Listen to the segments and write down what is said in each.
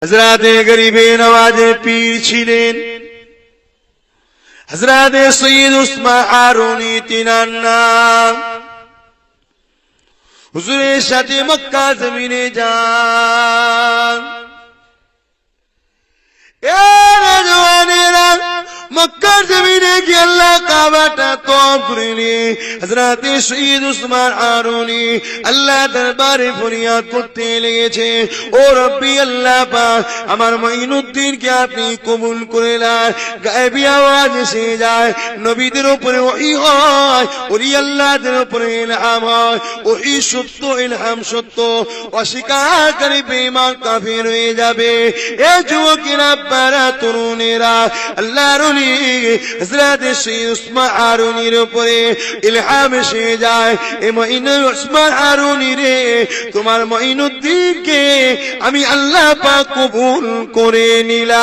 হযরতে গরিবে নওয়াজে পীর ছিলেন হযরতে সৈয়দ উসমান হারুনি তিনার নাম। হুজুরের সাথে মক্কা জমিনে যান। এ নওজওয়ানেরা মক্কা জমিনে গিয়ে আল্লাহ কাবাটা তওয়াফ করে নিয়ে হযরতে সৈয়দ উসমান হারুনি আল্লাহ দরবারে ফরিয়াদ করতে লেগেছে, ও রব্বি আল্লাহ পাক, আমার মঈনুদ্দিনকে আপনি কবুল করে নেন। গায়েবী আওয়াজ এসে যায়, নবীদের উপরে ওহী হয়, ওলি আল্লাহদের উপরে ইলহাম হয়। ওহী সত্য, ইলহাম সত্য, অস্বীকারী বেঈমান কাফির হয়ে যাবে। এ যুবকেরা, আপনারা তরুণেরা, আল্লাহর ওলি হযরত সৈয়দ উসমান হারুনির উপরে ইলহাম এসে যায়, এ মঈনুদ্দিন উসমান হারুনি রে, তোমার মঈনুদ্দিনকে আমি আল্লাহ পাক কবুল করে নিলাম।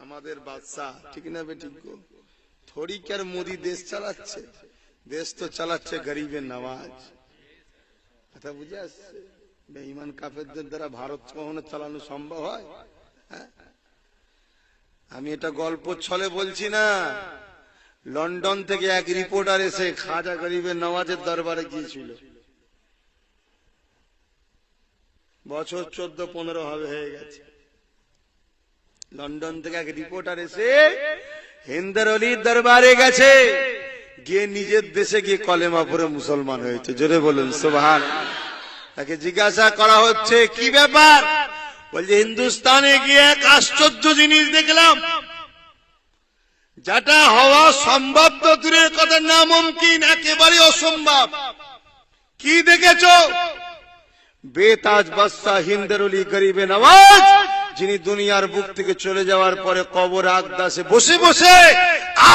আমাদের বাদশা ঠিক না বেঠিক গো, থোড়ি কার মোদি দেশ চালাচ্ছে, দেশ তো চালাচ্ছে গরিবের নওয়াজ। কথা বুঝে আসছে? বেঈমান কাফেরদের দ্বারা ভারত কখনো চালানো সম্ভব হয়? আমি এটা গল্প ছলে বলছি না। লন্ডন থেকে এক রিপোর্টার এসে খাজা গরিবের নওয়াজের দরবারে গিয়েছিল। বছর 14-15 হবে হয়ে গেছে। লন্ডন থেকে এক রিপোর্টার এসে হিন্দার অলির দরবারে গেছে, গিয়ে নিজের দেশে গিয়ে কলেমা পড়ে মুসলমান হয়েছে। জোরে বলুন সুবহানাল্লাহ। তাকে জিজ্ঞাসা করা হচ্ছে, কি ব্যাপার? বলছে, হিন্দুস্তানে গিয়ে এক আশ্চর্য জিনিস দেখলাম, যেটা হওয়া সম্ভব তো দূরের কথা, নামুমকিন, একেবারে অসম্ভব। কি দেখেছ? বেতাজ বাদশা হিন্দের অলি গরিবে নওয়াজ, যিনি দুনিয়ার বুক থেকে চলে যাওয়ার পরে কবর আকদাসে বসে বসে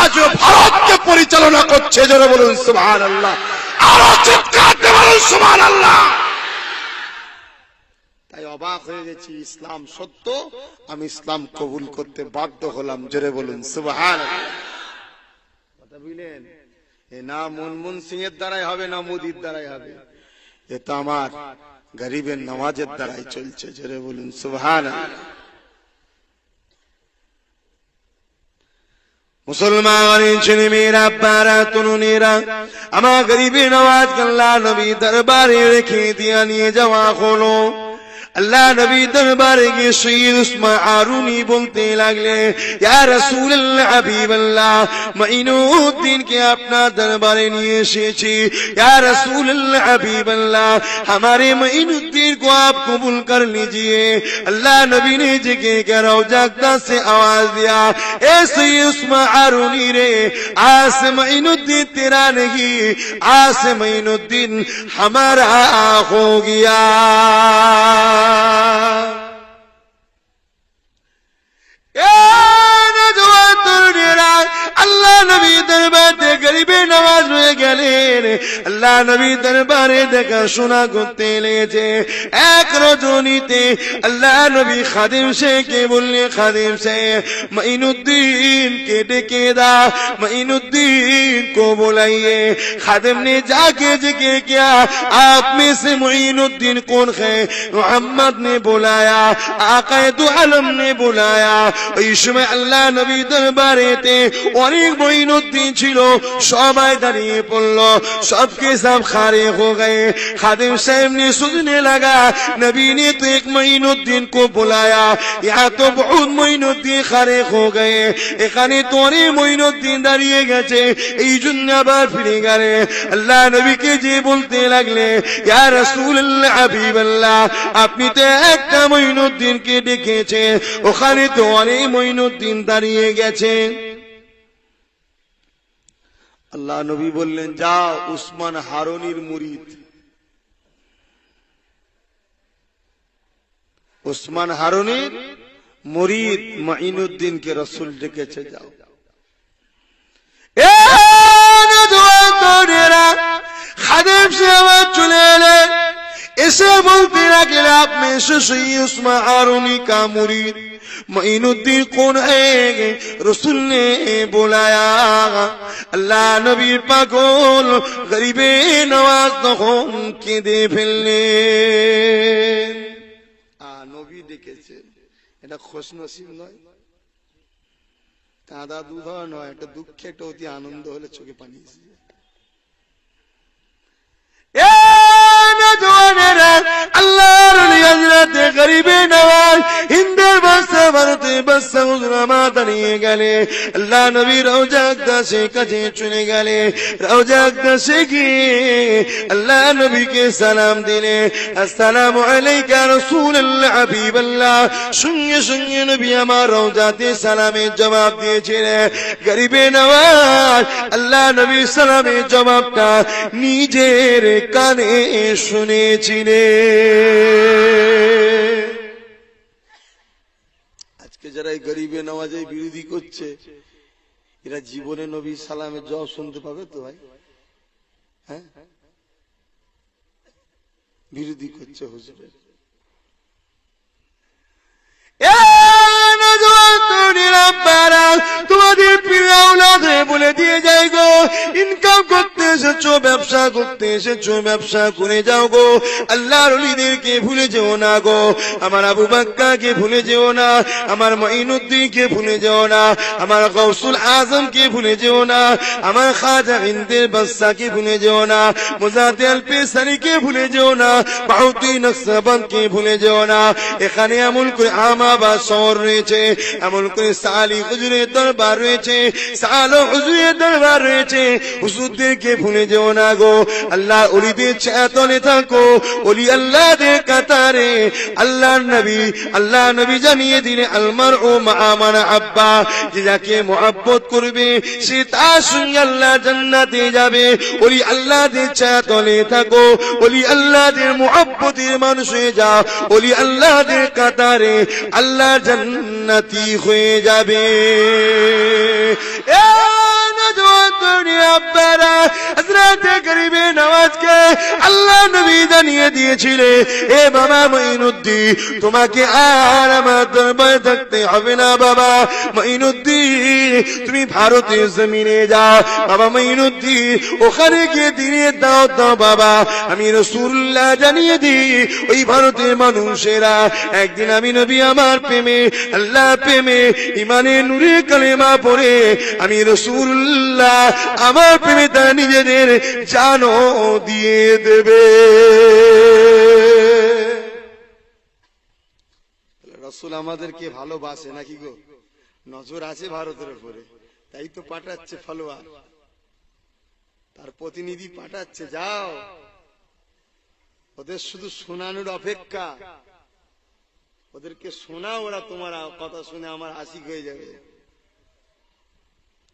আজও ভারতকে পরিচালনা করছে। জোরে বলুন সুবহানাল্লাহ। আরো চিৎকার দিয়ে বলুন সুবহানাল্লাহ। তাই অবাক হয়ে গেছি, ইসলাম সত্য, আমি ইসলাম কবুল করতে বাধ্য হলাম। জোরে বলুন সুবহানাল্লাহ। কথা বুঝলেন? এ না মনমোহন সিং এর দ্বারাই হবে, না মোদির দ্বারাই হবে, এ তো আমার গরিবের নওয়াজের দ্বারাই চলছে। জোরে বলুন সুবহানাল্লাহ। মুসলমান ছেলে মেয়েরা, আপনারা তরুণেরা, আমার গরিবের নওয়াজকে আল্লাহ নবী দরবারে রেখে দিয়ে নিয়ে যাওয়া হলো। আল্লাহ নবী দরবারে গিয়ে সৈয়দ উসমান হারুনি বলতে লাগলে, ইয়া রাসূলুল্লাহ, হাবিবাল্লাহ, মঈনুদ্দিনকে আপনার দরবারে নিয়ে এসেছি। ইয়া রাসূলুল্লাহ, হাবিবাল্লাহ, हमारे मঈনুদ্দিন को आप कबूल कर लीजिए। अल्लाह नबी ने जगह के रौजा से आवाज दिया, ए सैयद उस्मान हारूनी रे, आज से मঈनुद्दीन तेरा नहीं, आज से मঈनुद्दीन हमारा हो गया। আল্লাহ নবী দরবারে গরিবে নওয়াজ হয়ে গেলেন। আল্লাহ নবী দরবারে দেখা শোনা করতে লেগেছে। এক রজনীতে আল্লাহ নবী খাদিম से के बोलने, खादिम से मঈনুদ্দিন के डेके दा, मঈনুদ্দিन को बुलाइए। खादिम ने जाके जिक्र किया, आप में से मঈनुद्दिन कौन है? मोहम्मद ने बुलाया, आका दो आलम ने बुलाया। इस समय अल्लाह नबी दरबारे थे অনেক মঈনুদ্দিন ছিল, সবাই দাঁড়িয়ে পড়লো, सबके सब खारे हो गए। खादिम साहब ने सोचने लगा, नबी ने तो एक मঈনুদ্দিन को बुलाया, यहाँ तो बहुत মঈনুদ্দিন खारे हो गए, এখানে তো অনেক মঈনুদ্দিন দাঁড়িয়ে গেছে, এই জন্য আবার ফিরে গেলে। আল্লাহ নবীকে যে বলতে লাগলে, ইয়া রাসূলুল্লাহ, হাবিবাল্লাহ, আপনি তো একটা মঈনুদ্দিনকে ডেকেছেন, ওখানে তো অনেক মঈনুদ্দিন দাঁড়িয়ে গেছে। আল্লাহ নবী বললেন, যাও উসমান হারুনির মুরিদ, উসমান হারুনির মুরিদ মঈনুদ্দিনকে রাসূল ডেকেছে, যাও। খাদিম সাহেব চলে এলেন, এসে বলতে লাগলেন, आप में से सैयद उस्मान हारूनी का मुरीद मঈনুদ্দিন कौन है? रसूल ने बुलाया। अल्लाह नबी पागल गरीबे नवाज तो केंदे ফেললেন। এসেছে, এটা খুশনসিব নয়? কাঁদা দুধ নয়, একটা দুঃখে একটা অতি আনন্দ হলে চোখে পানি এসে যায়। আল্লাহর ওলি হযরতে গরিবে নওয়াজ হিন্দের বাদশা ভারতের বাদশা হুজরামা দাঁড়িয়ে গেলে আল্লাহ নবী রওজা আকদাসের কাছে চলে গেলে। রওজা আকদাসে গিয়ে আল্লাহ নবীকে সালাম দিলে, আসসালামু আলাইকা রাসূলুল্লাহ হাবিবাল্লাহ। সঙ্গে সঙ্গে নবী আমার রওজাতে সালামের জবাব দিয়েছিলেন। গরিবে নওয়াজ আল্লাহ নবীর সালামের জবাবটা নিজের কানে শুনেছিলেন। আজকে যারা এই গরিবে নওয়াজের বিরোধী করছে, এরা জীবনে নবী সালামের জবাব শুনতে পাবে তো ভাই? হ্যাঁ, বিরোধী করছে হুজুরের। তোমাদের বলে দিয়ে যাই গো, ইনকাম করতে এসেছো, ব্যবসা করতে এসেছো, ব্যবসা করে যাও গো। আল্লাহর ওলিদেরকে ভুলে যেও না গো। আমার আবু বাক্কাকে ভুলে যেও না, আমার মঈনুদ্দিনকে ভুলে যেও না, আমার গাউসুল আজমকে ভুলে যেও না, আমার খাজা হিন্দের বাদশাকে ভুলে যেও না, মুজাদ্দিদ আল পেসারিকে ভুলে যেও না, বাউতি নকশবন্দকে ভুলে যেও না। এখানে এমন করে আমাবাদ শহর রয়েছে, এমন করে সালি হুজুরের দরবার রয়েছে, সালো হুজুরের দরবার রয়েছে। হুজুরদেরকে ভুলে যেও না গো। আল্লাহ ওলিদের ছায়াতলে থাকো, ওলি আল্লাহদের কাতারে। আল্লাহ নবী জানিয়ে দিলে আলমার ও মা আব্বা, যে যাকে মুহাব্বত করবে সে তার সঙ্গে আল্লাহ জান্নাতে যাবে। ওলি আল্লাহদের ছায়াতলে থাকো, ওলি আল্লাহদের মুহাব্বতের মানুষ হয়ে যাও, ওলি আল্লাহদের কাতারে, আল্লাহ জান্নাতি হয়ে যাবে। আল্লাহ নবী জানিয়ে দিয়েছিলে, এ বাবা মঈনুদ্দিন, তোমাকে আর আমার দরবারে থাকতে হবে না। বাবা মঈনুদ্দিন, তুমি ভারতের জমিনে যাও। বাবা মঈনুদ্দিন, ওখানে গিয়ে দিনের দাওয়াত দাও। বাবা আমি রাসূলুল্লাহ জানিয়ে দিই, ওই ভারতের মানুষেরা একদিন আমি নবী আমার প্রেমে, আল্লাহ প্রেমে, ইমানের নূরে কালেমা পড়ে আমি রাসূলুল্লাহ আমার প্রেমে তারা নিজেদের জানও দিয়ে দেবে। রাসূল আমাদেরকে ভালোবাসে নাকি গো? নজর আছে ভারতের উপরে, তাই তো পাঠাচ্ছে ফলোয়ার, তার প্রতিনিধি পাঠাচ্ছে, যাও। ওদের শুধু শোনানোর অপেক্ষা, ওদেরকে শোনাও, ওরা তোমার কথা শুনে আমার আশিক হয়ে যাবে।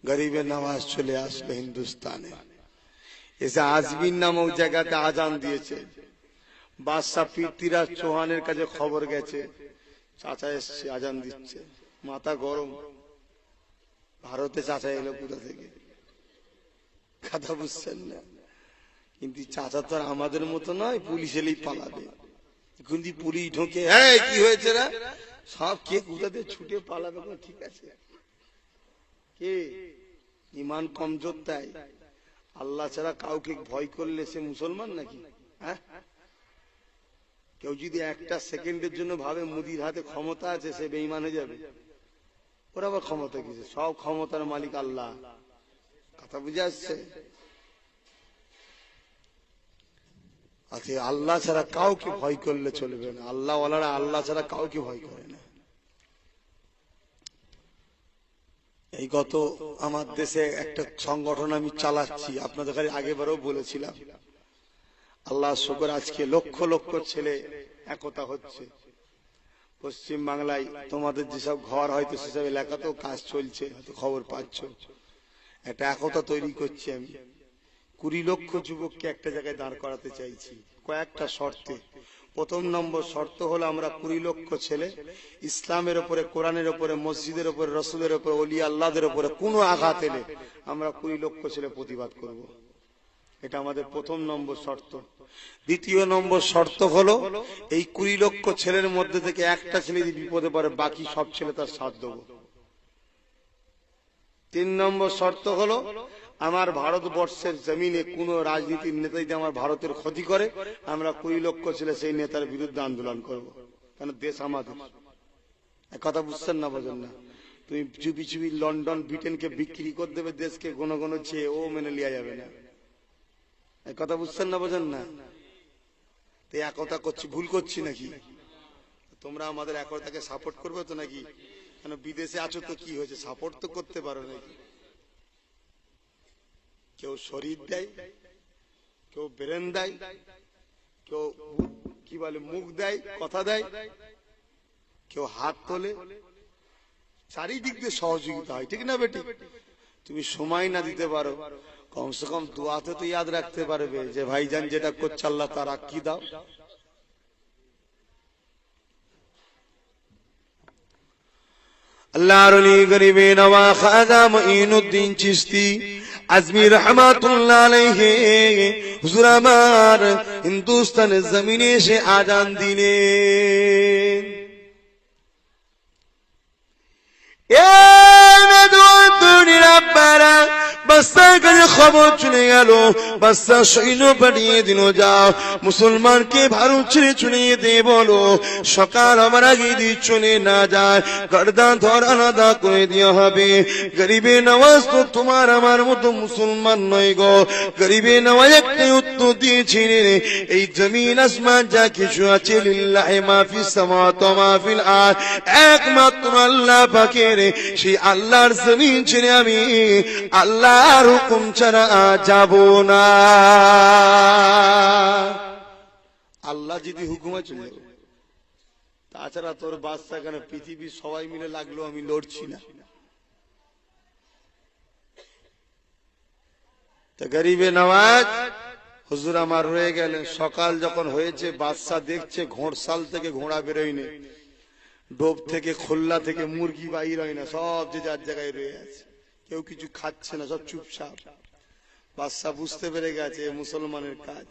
গরিবে নওয়াজ চলে আসলো হিন্দুস্তানে, এসে আজমিন নামক জায়গাতে আজান দিয়েছে। বাদশাহ পৃথ্বীরাজ চৌহানের কাছে খবর গেছে, চাচা এসছে, আজান দিচ্ছে। মাথা গরম, ভারতে চাচা এলো কোথা থেকে? কথা বুঝছেন না? কিন্তু চাচা তো আর আমাদের মতো নয়, পুলিশ এলেই পালাবে। কিন্তু পুলিশ ঢোকে, হ্যাঁ কি হয়েছে রা, সব কে কোথাতে ছুটে পালাবে। ঠিক আছে, কে ইমান কমজোর, তাই আল্লাহ ছাড়া কাউকে ভয় করলে সে মুসলমান নাকি? হ্যাঁ, কেউ যদি একটা সেকেন্ডের জন্য ভাবে মুদির হাতে ক্ষমতা আছে, সে বেঈমান হয়ে যাবে। ওরা আবার ক্ষমতা কিছু, সব ক্ষমতার মালিক আল্লাহ। কথা বুঝে আসছে? আচ্ছা, আল্লাহ ছাড়া কাউকে ভয় করলে চলবে না। আল্লাহ ওয়ালারা আল্লাহ ছাড়া কাউকে ভয় করে না। এই গত আমার দেশে একটা সংগঠন আমি চালাচ্ছি, আপনাদের কাছে আগেবারও বলেছিলাম। আল্লাহ শুকর, আজকে লক্ষ লক্ষ ছেলে একতা হচ্ছে। পশ্চিম বাংলায় তোমাদের যেসব ঘর হয়তো সেসব এলাকাতেও কাজ চলছে, হয়তো খবর পাচ্ছ। একটা একতা তৈরি করছি আমি। 20 লক্ষ যুবককে একটা জায়গায় দাঁড় করাতে চাইছি কয়েকটা শর্তে। প্রথম নম্বর শর্ত হলো, আমরা 20 লক্ষ ছেলে ইসলামের উপরে, কোরআনের উপরে, মসজিদের উপরে, রসুলের উপরে, ওলি আল্লাহদের উপরে কোনো আঘাত এলে আমরা 20 লক্ষ ছেলে প্রতিবাদ করব। এটা আমাদের প্রথম নম্বর শর্ত। দ্বিতীয় নম্বর শর্ত হলো, এই 20 লক্ষ ছেলের মধ্যে থেকে একটা ছেলে যদি বিপদে পড়ে, বাকি সব ছেলে তার সাথ দেব। 3 নম্বর শর্ত হলো, আমার ভারতবর্ষের জমিনে কোন রাজনীতির নেতা যদি আমার ভারতের ক্ষতি করে, আমরা 20 লক্ষ ছেলে সেই নেতার বিরুদ্ধে আন্দোলন করব, কারণ দেশ আমাদের। কথা বুঝছেন না, বোঝেন না? তুমি চুপি চুপি লন্ডন ব্রিটেনকে বিক্রি করে দেবে দেশকে, কোন কোন চেয়ে ও মেনে লিয়া যাবে না। কথা বুঝছেন না, বোঝেন না? তো একতা করছি, ভুল করছি নাকি? তোমরা আমাদের একতাকে সাপোর্ট করবে তো নাকি? কেন বিদেশে আছো তো কি হয়েছে, সাপোর্ট তো করতে পারো নাকি? কেউ শরীর দেয়, কেউ ব্রেন দেয়, কেউ কি বলে মুখ দেয়, কথা দেয়, কেউ হাত তোলে, চারিদিক দিয়ে সহযোগিতা হয়, ঠিক না বেটি? তুমি সময় না দিতে পারো, কমসে কম দুয়াতে তো ইয়াদ রাখতে পারবে যে ভাইজান যেটা করছে আল্লাহ তার আকি দাও। আল্লাহর ওলি গরিবে নওয়াজ খাজা মুঈনুদ্দিন চিশতি আজমি রহমাতুল্লাহ আলাইহি হুজুর আমার হিন্দুস্তানের জমিনে এসে আজান দিলেন। বাচ্চার কাছে খবর চলে গেল, বাচ্চা সৈন্য পাঠিয়ে দিল, যাও মুসলমানকে ভারত ছেড়ে চলে যেতে বলো, সকাল আমার আগে দিয়ে চলে না যায় গর্দান ধর আলাদা করে দেওয়া হবে। গরিবে নওয়াজ তো তোমার আমার মতো মুসলমান নয় গো। গরিবে নওয়াজ একটা উত্তর দিয়েছিলেন, এই জমিন আসমান যা কিছু আছে লিল্লাহি মা ফিস সামাওয়াতি ওয়া মা ফিল আরদ, একমাত্র আল্লাহ পাকের। সেই আল্লাহর জমিন ছেড়ে আমি আল্লাহর হুকুম ছাড়া যাব না। আল্লাহ যদি হুকুমে চলে, তাছাড়া তোর বাচ্চা কেন পৃথিবীর সবাই মিলে লাগলো আমি লড়ছি না। তো গরিবে নওয়াজ হুজুর আমার রয়ে গেলেন। সকাল যখন হয়েছে, বাচ্চা দেখছে ঘোড়শাল থেকে ঘোড়া বেরোয়নি, ডোব থেকে খোল্লা থেকে মুরগি বাইর হয় না, সব যে যার জায়গায় রয়ে আছে, কেউ কিছু খাচ্ছে না, সব চুপচাপ। বাচ্চা বুঝতে পেরে গেছে মুসলমানের কাজ।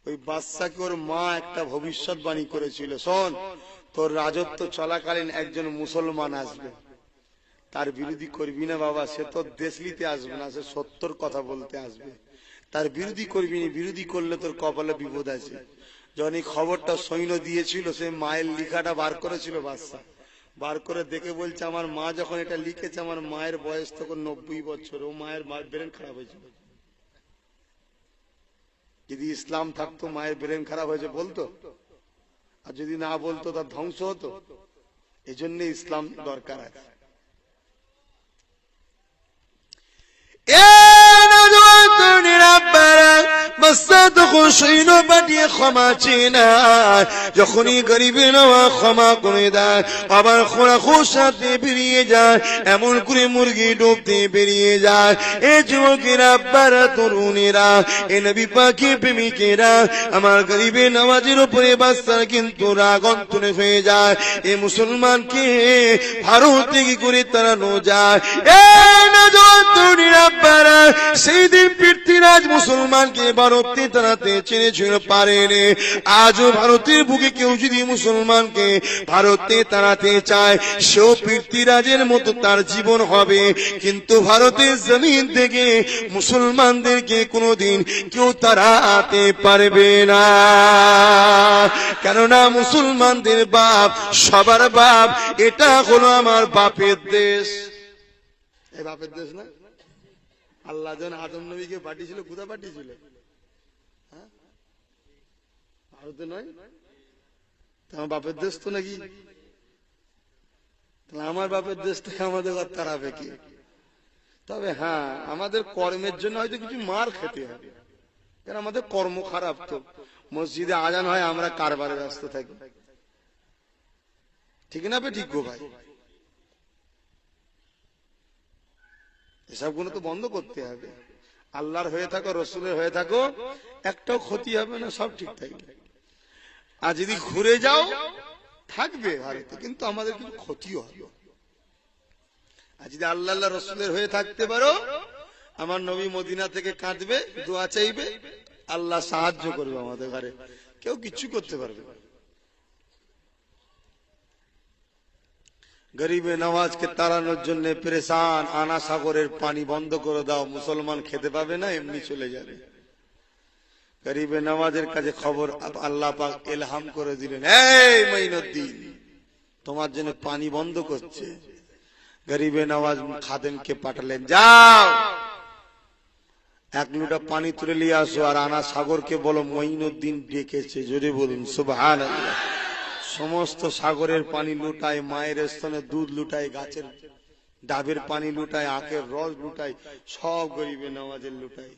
ওই বাচ্চাকে ওর মা একটা ভবিষ্যৎবাণী করেছিল, শোন তোর রাজত্ব চলাকালীন একজন মুসলমান আসবে, তার বিরোধী করবি না বাবা, সে তোর দেশ নিতে আসবে না, সে সত্যর কথা বলতে আসবে, তার বিরোধী করবি না, বিরোধী করলে তোর কপালে বিপদ আছে। যখন এই খবরটা সৈন্য দিয়েছিল, সে মায়ের লিখাটা বার করেছিল, বাচ্চা বার করে দেখে বলছে আমার মা যখন এটা লিখেছে, আমার মায়ের বয়স তখন 90 বছর, ও মায়ের ব্রেন খারাপ হয়েছিল। যদি ইসলাম থাকতো মায়ের ব্রেন খারাপ হয়েছে বলতো, আর যদি না বলতো তার ধ্বংস হতো। এই জন্য ইসলাম দরকার আছে। সৈন্য পাঠিয়ে ক্ষমা চেয়ে নেয়, যখনই গরিবে নওয়াজ ক্ষমা করে দেয়, আবার খোরাখোর সাথে বেরিয়ে যায়, এমন করে মুরগি ডুবতে বেরিয়ে যায়। এ যুবকেরা, আব্বারা, তরুণেরা, এ নবী পাকের প্রেমিকেরা, আমার গরিবে নওয়াজের উপরে বাচ্চার কিন্তু রাগ অন্তরে হয়ে যায়। এ মুসলমানকে ভারত থেকে করে তাড়ানো যায়। এ নওজোয়ান তরুণেরা, আব্বারা, সেই দিন পৃথ্বীরাজ মুসলমানকে ভারতে তাড়াতে চেয়েছিল, পারেনি। আজও ভারতের বুকে কেউ যদি মুসলমানকে ভারতে তাড়াতে চায়, সেও পৃথ্বীরাজের মতো তার জীবন হবে, কিন্তু ভারতের জমিন থেকে মুসলমানদেরকে কোনোদিন কেউ তাড়াতে পারবে না। কেননা মুসলমানদের বাপ সবার বাপ, এটা হলো আমার বাপের দেশ। এই বাপের দেশ না? আল্লাহ যখন আদম নবীকে পাঠিয়েছিল, কোথা পাঠিয়েছিল? ভারতে নয়? আমার বাপের দেশ তো নাকি? আমার বাপের দেশ থেকে আমাদের আর তাড়াবে কি? তবে হ্যাঁ, আমাদের কর্মের জন্য হয়তো কিছু মার খেতে হবে, কারণ আমাদের কর্ম খারাপ। তো মসজিদে আজান হয়, আমরা কারবারে ব্যস্ত থাকি, ঠিক না? ঠিক গো ভাই, এসব গুলো তো বন্ধ করতে হবে। আল্লাহর হয়ে থাকো, রসুলের হয়ে থাকো, একটাও ক্ষতি হবে না, সব ঠিক থাকবে। আর যদি ঘুরে যাও, থাকবে ভারতে, কিন্তু আমাদের কিছু ক্ষতিও হবে। আর যদি আল্লাহ আল্লাহ রসুলের হয়ে থাকতে পারো, আমার নবী মদিনা থেকে কাঁদবে, দোয়া চাইবে, আল্লাহ সাহায্য করবে আমাদের ঘরে, কেউ কিচ্ছু করতে পারবে না। গরিবে নওয়াজকে তাড়ানোর জন্য পেরেশান, আনা সাগরের পানি বন্ধ করে দাও, মুসলমান খেতে পাবে না, এমনি চলে যাবে। গরিবে নওয়াজের কাছে খবর আল্লাহ পাক ইলহাম করে দিলেন, এই মাইনুদ্দিন, তোমার জন্য পানি বন্ধ করছে। গরিবে নওয়াজ খাদেমকে পাঠালেন, যাও 1 লোটা পানি তুলে নিয়ে আসো, আর আনা সাগরকে বলো মঈনুদ্দিন ডেকেছে। জোরে বলুন সুবহানাল্লাহ। সমস্ত সাগরের পানি লুটায়, মায়ের স্তনে দুধ লুটায়, গাছের ডাবের পানি লুটায়, আখের রস লুটায়, সব গরিবে নওয়াজের লুটায়।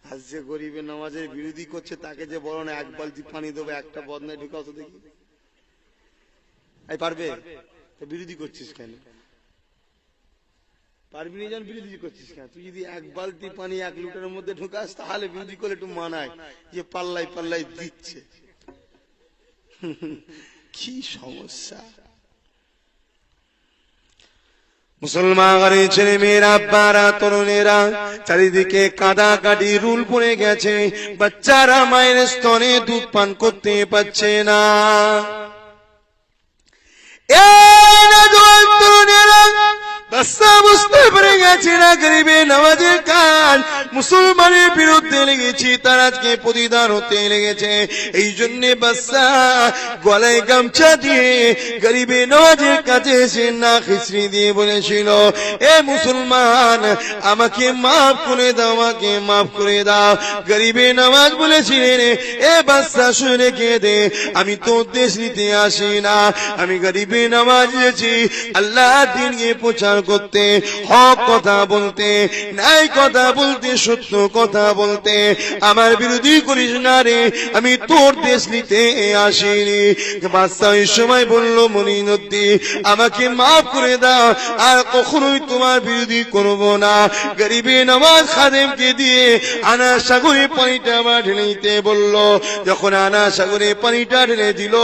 আর যে গরিবে নওয়াজের বিরোধী করছে তাকে যে বলো না 1 বালতি পানি দেবো, একটা বদনায় ঢুকাও তো দেখি। এই পারবে? বিরোধী করছিস কেন? পারবি না যখন বিরোধী করছিস কেন? তুই যদি 1 বালতি পানি 1 লিটারের মধ্যে ঢুকাস তাহলে বিরোধী করলে একটু মানায়, যে পাল্লাই পাল্লাই দিচ্ছে। কি সমস্যা! মুসলমান ঘরের ছেলে মেয়েরা, আব্বারা, তরুণেরা, চারিদিকে কাদাকাটি রুল পড়ে গেছে। বাচ্চারা মায়ের স্তনে দুধ পান করতে পারছে না। বুঝতে পেরে গেছে না গরিবে নওয়াজের কাজ মুসলমানের বিরুদ্ধে লেগেছে, তার আজকে প্রতিদান হতে লেগেছে। এই জন্য বাচ্চা গলায় গামছা দিয়ে গরিবে নওয়াজের কাছে এসে না খিচড়ি দিয়ে বলেছিল, এ মুসলমান আমাকে মাফ করে দাও, আমাকে মাফ করে দাও। গরিবে নওয়াজ বলেছিলেন, এ বাচ্চা শুনে রেখে দে, আমি তোর দেশ নিতে আসি না, আমি গরিবে নওয়াজ এসেছি আল্লাহ দিনকে প্রচার করতে, হক কথা বলতে, ন্যায় কথা বলতে, সত্য কথা বলতে। আমার বিরোধী করিস না রে, আমি তোর দেশ নিতে আসিনি। বাদশা ওই সময় বলল, মঈনুদ্দিন আমাকে মাফ করে দাও, আর কখনোই তোমার বিরোধী করব না। গরিবে নওয়াজ খাদেমকে দিয়ে আনা সাগরে পানিটা আবার ঢেলে দিতে বলল। যখন আনা সাগরে পানিটা ঢেলে দিল,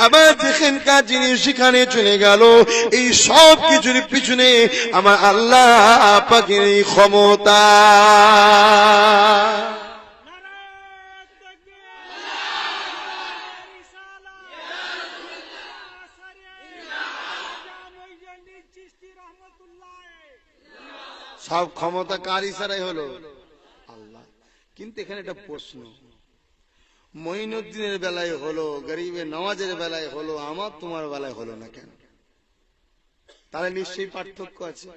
আবার যেখানকার জিনিস সেখানে চলে গেল। এই সব কিছুর পিছনে আমার আল্লাহ পাকের এই ক্ষমতা। সব ক্ষমতা কার ইশারায় হলো? আল্লাহ। কিন্তু এখানে একটা প্রশ্ন, মঈনুদ্দিনের বেলায় হলো, গরিবে নওয়াজের বেলায় হলো, আমার তোমার বেলায় হলো না কেন? তাহলে নিশ্চয়ই পার্থক্য আছে।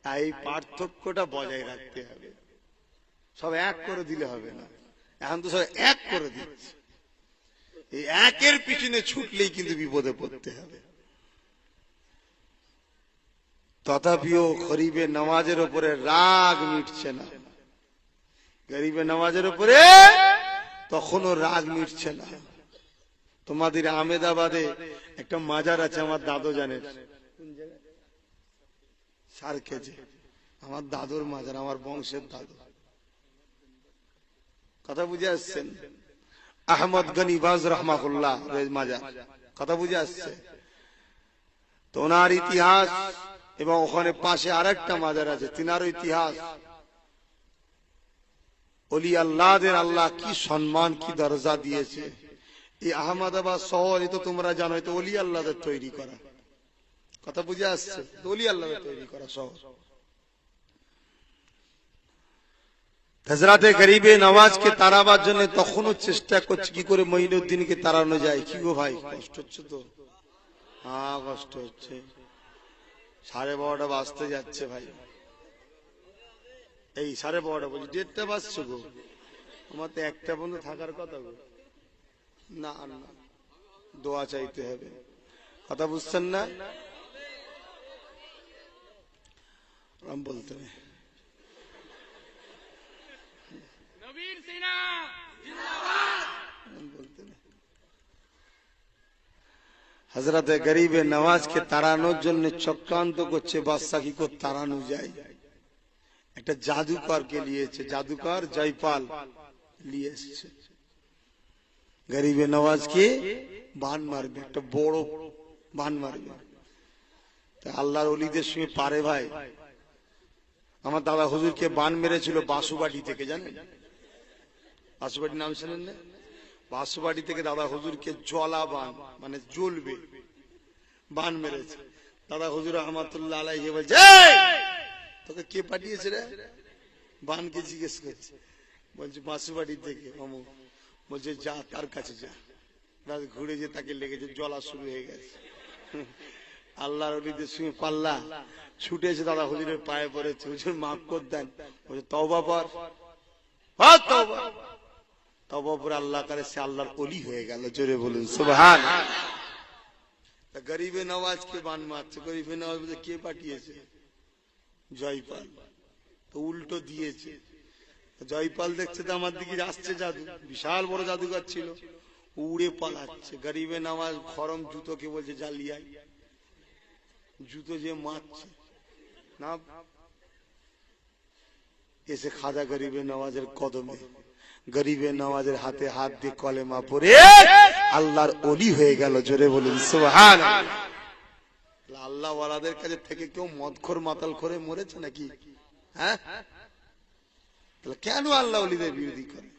এই পার্থক্যটা বজায় রাখতে হবে। সব এক করে দিলে হবে না। এখন তো সব এক করে দিচ্ছে, এই একের পিছনে ছুটলেই কিন্তু বিপদে পড়তে হবে। তথাপিও গরিবে নওয়াজের উপরে রাগ মিটছে না। গরিবে নওয়াজের উপরে তখনও রাগ মিটছে না। তোমাদের আহমেদাবাদে একটা মাজার আছে, আমার দাদু জানেন, সারকেজে আমার দাদুর মাজার, আমার বংশের দাদু। কথা বুঝে আসছেন? আহমদ গনি বাজ রহমাহুল্লাহ মাজার, কথা বুঝে আসছে তো? ওনার ইতিহাস, এবং ওখানে পাশে আরেকটা মাজার আছে, তিনারও ইতিহাস। ওলি আল্লাহদের আল্লাহ কি সম্মান, কি দরজা দিয়েছে। এই আহমদাবাদ শহর, এ তো তোমরা জানো, তো ওলি আল্লাহদের তৈরি করা। কথা বুঝে আসছে? ওলি আল্লাহদের তৈরি করা শহর। হযরতে গরিবে নওয়াজকে তাড়াবার জন্য তখনও চেষ্টা করছে কি করে মঈনুদ্দিনকে তাড়ানো যায়। কি গো ভাই, কষ্ট হচ্ছে তো? হ্যাঁ কষ্ট হচ্ছে। 12:30 বাজতে যাচ্ছে ভাই। এই 12:30 বলছি, 1:30 বাজছে গো। আমার তো 1টা পর্যন্ত থাকার কথা গো। না না, দোয়া চাইতে হবে। কথা বুঝছেন না? বলতে হযরতে গরিবে নওয়াজকে তাড়ানোর জন্য চক্রান্ত করছে বাদশা, কি করে তাড়ানো যায়। একটা জাদুকরকে নিয়েছে, জাদুকর জয়পাল নিয়ে এসছে। গরিবে নওয়াজকে বান মারবে, একটা বড় বান মারবে। তা আল্লাহর ওলিদের সঙ্গে পারে ভাই। আমার দাদা হুজুরকে বান মেরেছিল বাসুবাড়ি থেকে, জানেন? বাসুবাড়ির নাম শুনেন না? বাসুবাড়ি থেকে দাদা হুজুরকে জলা বান, মানে জ্বলবে বান মেরেছে। দাদা হুজুর রহমাতুল্লাহ আলাইহি বলছে, তোকে কে পাঠিয়েছে রে? বানকে জিজ্ঞেস করছে। বলছে বাসুবাড়ি থেকে। বলছে যা, তার কাছে যা। ঘুরে যে তাকে লেগেছে, জ্বলা শুরু হয়ে গেছে। আল্লাহর ওলিদের সঙ্গে পাল্লা ছুটেছে, দাদা হুজুরের পায়ে পড়েছে, হুজুর মাফ করে দেন, তওবা পর, তওবা পর আল্লাহ করে সে আল্লাহর ওলি হয়ে গেল। জোরে বলুন সুবহানাল্লাহ। গরিবে নওয়াজকে বান মারছে, গরিবে নওয়াজ বলছে কে পাঠিয়েছে? জয়পাল। তো উল্টো দিয়েছে। জয়পাল দেখছে তো আমার দিকে আসছে জাদু, বিশাল বড় জাদুঘর ছিল, উড়ে পালাচ্ছে। গরিবে নওয়াজ খরম জুতোকে বলছে জালিয়াই, জুতো যে মারছে না, এসে খাজা গরিবে নওয়াজের কদমে, গরিবে নওয়াজের হাতে হাত দিয়ে কলেমা পড়ে আল্লাহর ওলি হয়ে গেল। জোরে বলুন সুবহানাল্লাহ। আল্লাহ ওয়ালাদের কাছে থেকে কেউ মদখোর মাতাল করে মরেছে নাকি? হ্যাঁ, কেন আল্লাহ ওলিদের বিরোধী করে?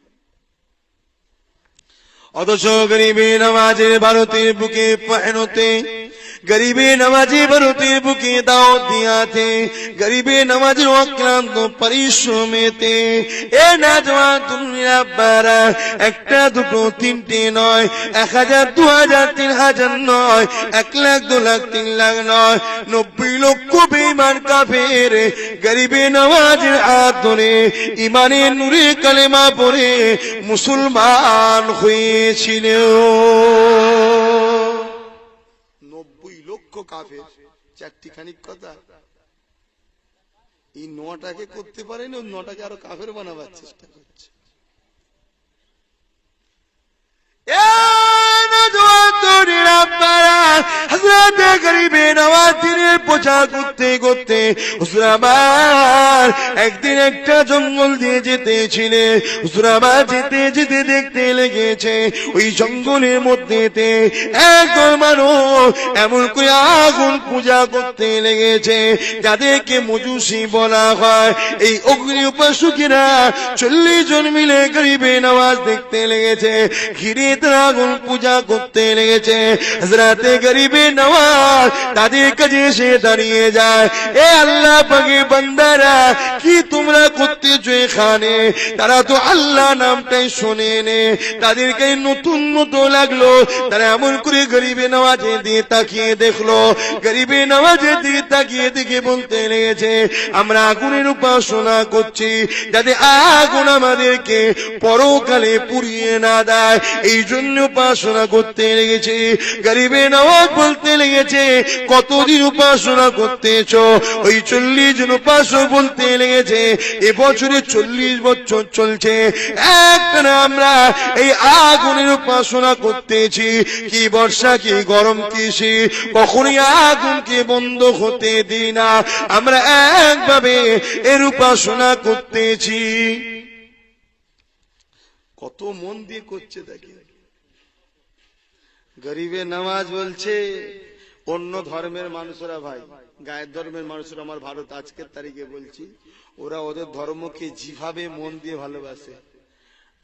অথচ গরিবে নওয়াজের ভারতের বুকে পহনতে, গরিবে নওয়াজি ভারতের বুকে দাওয়াত দিয়াতে, গরিবে নওয়াজির অক্লান্ত পরিশ্রমেতে এ নওজওয়ান দুনিয়া বারা একটা দুটো তিনটে নয়, 1000 2000 3000 নয়, 1 লাখ 2 লাখ 3 লাখ নয়, 90 লক্ষ বেঈমান কাফের গরিবে নওয়াজির হাত ধরে ইমানের নূরে কালেমা পড়ে মুসলমান হয়েছিল। 90 লক্ষ কাফের, চারটি খানিক কথা। এই 9টাকে করতে পারেনি, 9টাকে আরো কাফের বানাবার চেষ্টা করছে। গরিবে নওয়াজির প্রচার করতে করতে হুজুর আমার একদিন একটা জঙ্গল দিয়ে যেতেছিলেন। হুজুর আমার যেতে যেতে দেখতে লেগেছে ওই জঙ্গলের মধ্যেতে একদল মানুষ এমন করে আগুন পূজা করতে লেগেছে যাদেরকে মজুসি বলা হয়। এই অগ্নি উপাসকেরা 40 জন মিলে গরিবে নওয়াজ দেখতে লেগেছে, ঘিরে তারা আগুন পূজা করতে লেগেছে। হযরতে গরিবে নওয়াজ তাদের কাছে এসে দাঁড়িয়ে যায়, এ আল্লাহ পাকের বান্দারা কি তোমরা করতেছো এখানে? তারা তো আল্লাহ নামটাই শোনেনি, তাদেরকে নতুন নতুন লাগলো। তারা এমন করে গরিবে নওয়াজের দিকে তাকিয়ে দেখলো, গরিবে নওয়াজের দিকে তাকিয়ে দেখে বলতে লেগেছে আমরা আগুনের উপাসনা করছি যাতে আগুন আমাদেরকে পরকালে পুড়িয়ে না দেয়, এই জন্য উপাসনা করতে লেগেছে। গরিবে নওয়াজ বলতে লেগেছে কতদিন উপাসনা করতেছো? ওই 40 জন উপাসক বলতে লেগেছে এবছরে 40 বছর চলছে একটানা আমরা এই আগুনের উপাসনা করতেছি, কি বর্ষা কি গরম কি শীত, কখনোই আগুনকে বন্ধ হতে দিই না, আমরা একভাবে এর উপাসনা করতেছি। কত মন দিয়ে করছে দেখে। গরিবে নওয়াজ বলছে অন্য ধর্মের মানুষরা, ভাই গায়ের ধর্মের মানুষরা আমার ভারত আজকের তারিখে বলছি, ওরা ওদের ধর্মকে যেভাবে মন দিয়ে ভালোবাসে,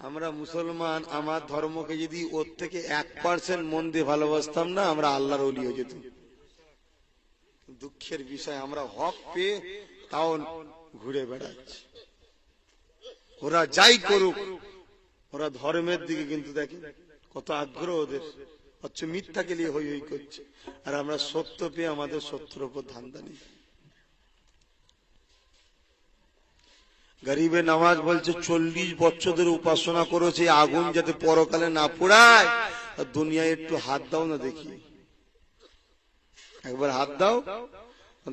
আমরা মুসলমান আমার ধর্মকে যদি ওর থেকে 1% মন দিয়ে ভালোবাসতাম না, আমরা আল্লাহর ওলি হয়ে যেতাম। দুঃখের বিষয় আমরা হক পেয়ে তাও ঘুরে বেড়াচ্ছি। ওরা যাই করুক, ওরা ধর্মের দিকে কিন্তু দেখে কত আগ্রহ ওদের, হচ্ছে মিথ্যাকে নিয়ে হই হই করছে, আর আমরা সত্য পেয়ে আমাদের সত্যের উপর ধান্দা নেই। গরিবে নওয়াজ বলছে 40 বছর ধরে উপাসনা করেছে আগুন যাতে পরকালে না পোড়ায়, আর দুনিয়ায় একটু হাত দাও না দেখি, একবার হাত দাও।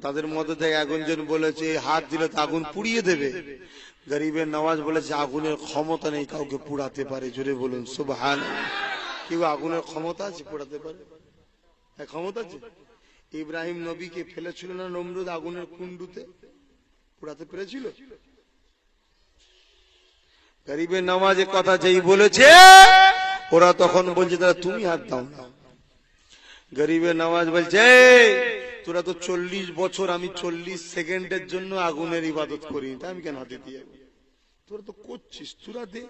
তাদের মধ্যে থেকে একজন বলেছে হাত দিলে তো আগুন পুড়িয়ে দেবে। গরিবে নওয়াজ বলেছে আগুনের ক্ষমতা নেই কাউকে পুড়াতে পারে। জোরে বলুন সুবহানাল্লাহ। কেউ আগুনের ক্ষমতা আছে পোড়াতে পারে? ক্ষমতা আছে? ইব্রাহিম নবীকে ফেলেছিল না নমরুদ আগুনের কুণ্ডুতে, পোড়াতে পেরেছিল? গরিবে নওয়াজের কথা যেই বলেছে ওরা তখন বলছে তারা তুমি হাত দাও না। গরিবে নওয়াজ বলছে তোরা তো 40 বছর, আমি 40 সেকেন্ডের জন্য আগুনের ইবাদত করি, তা আমি কেন হাতে দিয়ে? তোরা তো করছিস, তোরা দে,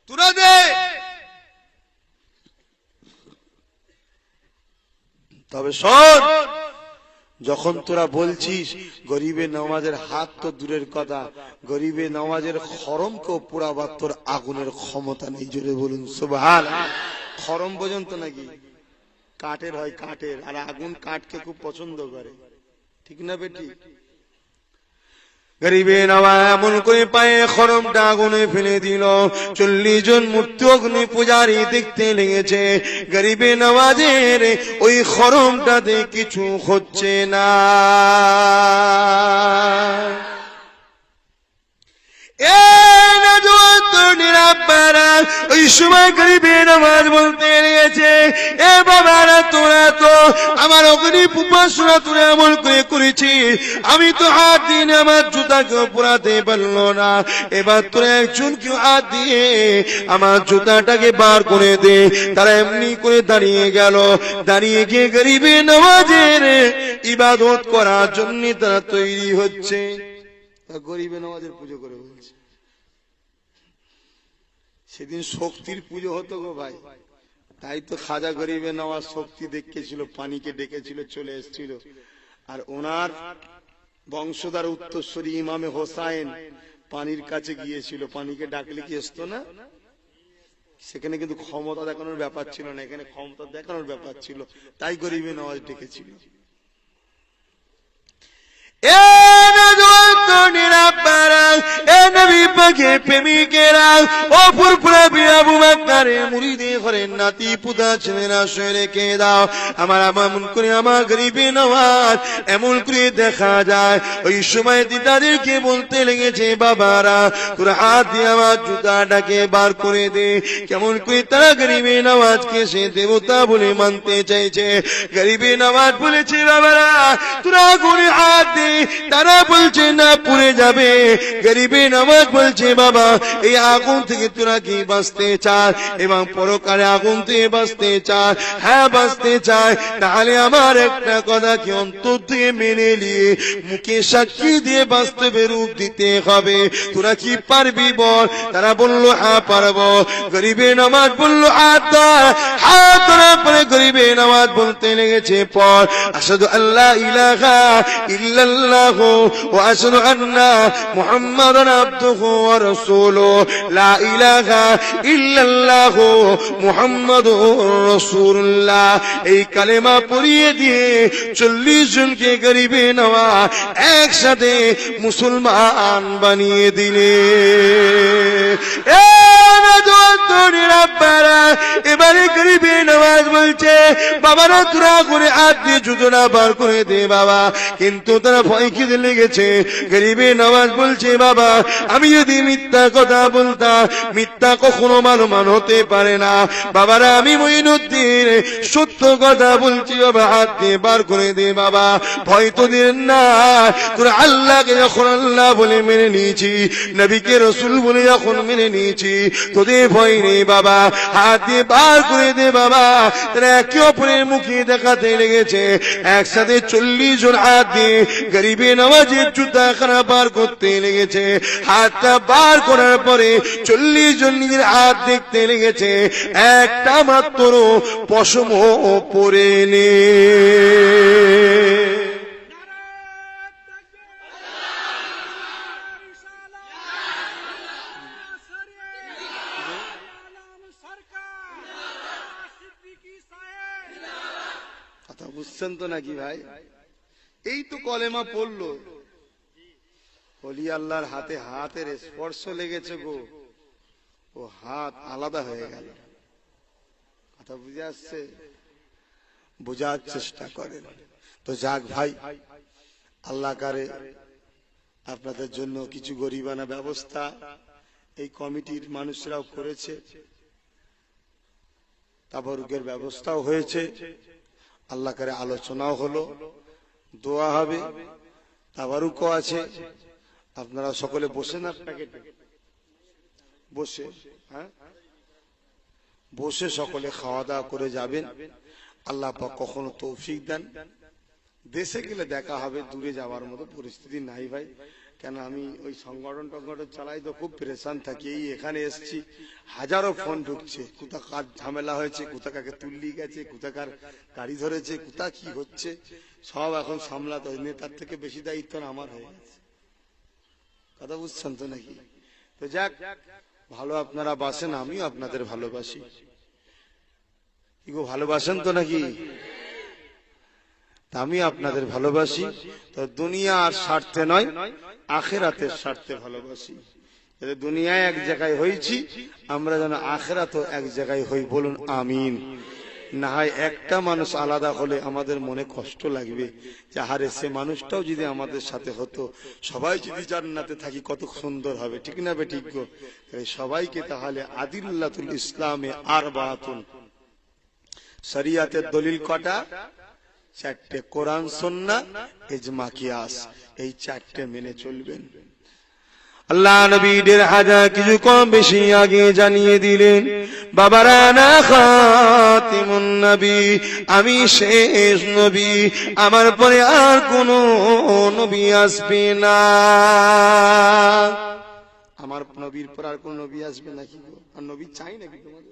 তোরা দে। তবে শোন, যখন তোরা বলছিস গরিবে নওয়াজের হাত তো দূরের কথা, গরিবে নওয়াজের খরমকেও পোড়াবার তোর আগুনের ক্ষমতা নেই। জোরে বলুন সুবহানাল্লাহ। খরম পর্যন্ত নাকি কাঠের হয়, কাঠের, আর আগুন কাঠকে খুব পছন্দ করে, ঠিক না বেটি? গরিবে নওয়াজ এমন করে পায়ে খড়মটা আগুনে ফেলে দিল। 40 জন মূর্তি অগ্নি পূজারী দেখতে লেগেছে গরিবে নওয়াজের ওই খড়মটাতে কিছু হচ্ছে না। ওই সময় গরিবে নওয়াজ বলতে লেগেছে, এ বাবারা তোরা তো আমার অগ্নি উপাসনা তোরা এমন করে করেছিস, আমি তো হাত দিয়ে আমার জুতাকে পোড়াতে পারলো না, এবার তোরা একজন কেউ হাত দিয়ে আমার জুতাটাকে বার করে দে। তারা এমনি করে দাঁড়িয়ে গেল, দাঁড়িয়ে গিয়ে গরিবে নওয়াজের ইবাদত করার জন্য তারা তৈরি হচ্ছে। গরিবে নওয়াজের পুজো করে বলছে, সেদিন শক্তির পুজো হতো গো ভাই। তাই তো খাজা গরিবে নওয়াজ শক্তি দেখেছিল, পানিকে ডেকেছিল, চলে এসেছিল। আর ওনার বংশধর উত্তরসূরি ইমামে হোসাইন পানির কাছে গিয়েছিল, পানিকে ডাকলে কি আসতো না? সেখানে কিন্তু ক্ষমতা দেখানোর ব্যাপার ছিল না, এখানে ক্ষমতা দেখানোর ব্যাপার ছিল, তাই গরিবে নওয়াজ ডেকেছিল। প্রেমিকেরা ও ফুরফুরা আবু বকরের মুরিদে ঘরের নাতি পুতা ছেলেরা শুয়ে রেখে দাও। আমার এমন করে আমার গরিবে নওয়াজ এমন করে দেখা যায় ওই সময় দিদাদেরকে বলতে লেগেছে, বাবারা তোরা হাত দিয়ে আমার জুতাটাকে বার করে দে। কেমন করে তারা গরিবে নওয়াজকে সে দেবতা বলে মানতে চাইছে। গরিবে নওয়াজ বলেছে, বাবারা তোরা করে হাত দে। তারা বলছে না, পুড়ে যাবে। গরিবে নওয়াজ বলছে, বাবা এই আগুন থেকে তোরা কি বাঁচতে চাস এবং পরকালে আগুন থেকে বাঁচতে চাস? হ্যাঁ বাঁচতে চায়, তাহলে আমার একটা কথা কি অন্তর থেকে মেনে নিয়ে মুখে সাক্ষী দিয়ে বাস্তবে রূপ দিতে হবে। তোরা কি পারবি বল? তারা বলল হ্যাঁ পারবো। গরিবে নওয়াজ বলল হাত ধর। হাত ধরার পরে গরিবে নওয়াজ বলতে লেগেছে, পর আশহাদু আল্লাহ ইলাহা ইল্লাল্লাহ ওয়া আশহাদু আন্না মুহাম্মাদান আবদুহু ওয়া রাসূলুহু লা ইলাহা ইল্লাল্লাহ মুহাম্মাদুর রাসূলুল্লাহ। এই কালেমা পড়িয়ে দিয়ে 40 জনকে গরিবে নওয়াজ একসাথে মুসলমান বানিয়ে দিলে। এবারে গরিবে নওয়াজ বলছে, বাবারা তোরা করে হাত দিয়ে জুতোটা বার করে দে বাবা। কিন্তু তারা ভয় খেতে লেগেছে। গরিবে নওয়াজ বলছে, বাবা আমি যদি মিথ্যা কথা বলতাম, মিথ্যা কখনো মানমান হতে পারে না। বাবারা আমি মঈনুদ্দিন সত্য কথা বলছি, বাবা হাত দিয়ে বার করে দে বাবা। ভয় তো দেন না, তোরা আল্লাহকে যখন আল্লাহ বলে মেনে নিয়েছি, নবীকে রসুল বলে যখন মেনে নিয়েছি, তোদের ভয় নেই বাবা। হাত দিয়ে বার করে দে বাবা। তারা একে অপরের মুখে দেখাতে লেগেছে। একসাথে 40 জন হাত দিয়ে গরিবে নওয়াজের জুতা খানা বার করতে লেগেছে। হাতটা বার করার পরে 40 জন নিজের হাত দেখতে লেগেছে, একটা মাত্র পশম পরে নে। কথা বুঝছেন তো নাকি ভাই? এই তো কলেমা পড়লো, ওলি আল্লাহর হাতে হাতের স্পর্শ লেগেছে গো, ও হাত আলাদা হয়ে গেল। কথা বুঝে আসছে? বোঝার চেষ্টা করেন তো। যাক ভাই, আল্লাহ কারে আপনাদের জন্য কিছু গরিবানা ব্যবস্থা এই কমিটির মানুষরাও করেছে, তাবারুকের ব্যবস্থাও হয়েছে। আল্লাহ কারে আলোচনাও হলো, দোয়া হবে, তাবারুকও আছে। আপনারা সকলে বসেন, আপনাকে বসে, হ্যাঁ বসে সকলে খাওয়া দাওয়া করে যাবেন। আল্লাহ পাক কখনো তৌফিক দেন। দেশে গেলে দেখা হবে, দূরে যাওয়ার মতো পরিস্থিতি নাই ভাই। কেন আমি ওই সংগঠন চালাই তো খুব পরেশান থাকি। এই এখানে এসছি, হাজারো ফোন ঢুকছে, কোথাকার ঝামেলা হয়েছে, কোথাকার তুল্লি গেছে, কোথাকার গাড়ি ধরেছে, কোথা কি হচ্ছে, সব এখন সামলাতে হয়। নেতার থেকে বেশি দায়িত্ব আমার হয়ে গেছে। কথা বুঝছেন তো নাকি? তো যাক, ভালো আপনারা বাসেন, আমিও আপনাদের ভালোবাসি। কি গো, ভালোবাসেন তো নাকি? তা আমি আপনাদের ভালোবাসি, তো দুনিয়ার স্বার্থে নয়, আখিরাতের স্বার্থে ভালোবাসি। দুনিয়ায় এক জায়গায় হয়েছি, আমরা যেন আখিরাতও এক জায়গায় হই। বলুন আমিন। না হয় একটা মানুষ আলাদা হলে আমাদের মনে কষ্ট লাগবে, যে হারে সে মানুষটাও যদি আমাদের সাথে হতো, সবাই যদি জান্নাতে থাকি কত সুন্দর হবে। ঠিক না বে ঠিক গো? সবাইকে তাহলে আদিল্লাতুল ইসলামে আরবাতুন, শরিয়াতের দলিল কটা? চারটে, কোরআন সুন্নাহ ইজমা কিয়াস, এই চারটে মেনে চলবেন। আল্লাহ নবী ১৫০০ কিছু কম বেশি আগে জানিয়ে দিলেন, বাবারা না খাতিমুন নবী, আমি শেষ নবী, আমার পরে আর কোন নবী আসবে না। আমার নবীর পর আর কোন নবী আসবে নাকি? আর নবী চাই নাকি তোমাদের?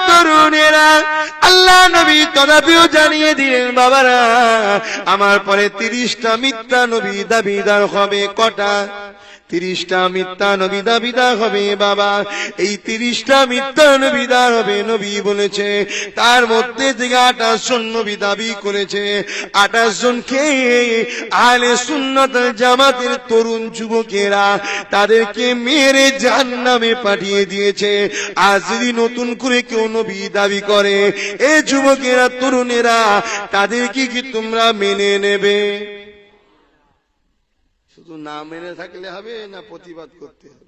তরুণেরা, আল্লাহ নবী তথাপিও জানিয়ে দিলেন, বাবারা আমার পরে ৩০টা মিথ্যা নবী দাবিদার হবে। কটা? ৩০টা মিথ্যা নবী দাবিদার হবে। বাবা, এই ৩০টা মিথ্যা নবীদার হবে। নবী বলেছে তার মধ্যে থেকে ২৮ জন নবী দাবি করেছে, ২৮ জনকে আহলে সুন্নাত ওয়াল জামাতের তরুণ যুবকেরা তাদেরকে মেরে জাহান্নামে পাঠিয়ে দিয়েছে। আজ যদি নতুন করে কেউ নবী দাবি করে, এ যুবকেরা, তরুণেরা, তাদেরকে কি তোমরা মেনে নেবে? শুধু না মেনে থাকলে হবে না, প্রতিবাদ করতে হবে?